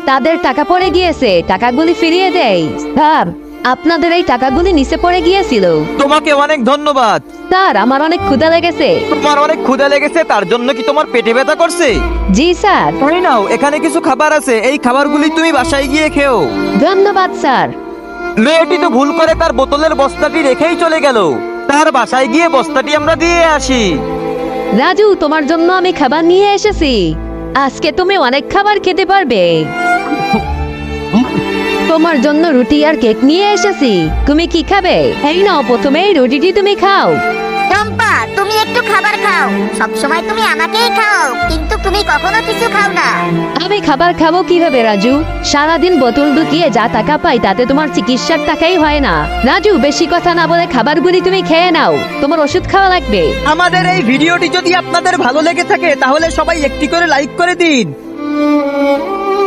তাদের টাকা পড়ে গিয়েছে, টাকাগুলি ফিরিয়ে দেয়। স্যার, আপনাদের এই টাকাগুলি নিচে পড়ে গিয়েছিল। তোমাকে অনেক ধন্যবাদ। স্যার, আমার অনেক ক্ষুধা লেগেছে। তোমার অনেক ক্ষুধা লেগেছে, তার জন্য কি তোমার পেটে ব্যথা করছে? জি স্যার। এই নাও, এখানে কিছু খাবার আছে, এই খাবারগুলি তুমি বাসায় গিয়ে খেও। ধন্যবাদ স্যার। মেয়েটি তো ভুল করে তার বোতলের বস্তাটি রেখেই চলে গেল। তার বাসায় গিয়ে বস্তাটি আমরা দিয়ে আসি। রাজু, তোমার জন্য আমি খাবার নিয়ে এসেছি। আজকে তুমি অনেক খাবার খেতে পারবে। তোমার জন্য রুটি আর কেক নিয়ে এসেছি। তুমি কি খাবে? এই নাও, প্রথমে এই রুটিটি তুমি খাও। টম্পা, তুমি একটু খাবার খাও। সবসময় তুমি আমাকেই খাও, কিন্তু তুমি কখনো কিছু খাও না। আমি খাবার খাবো কিভাবে রাজু? সারাদিন বোতল ঢুকিয়ে যা টাকা পাই তাতে তোমার চিকিৎসার টাকাই হয় না। রাজু, বেশি কথা না বলে খাবারগুলি তুমি খেয়ে নাও, তোমার ওষুধ খাওয়া লাগবে। আমাদের এই ভিডিওটি যদি আপনাদের ভালো লেগে থাকে তাহলে সবাই একটি করে লাইক করে দিন।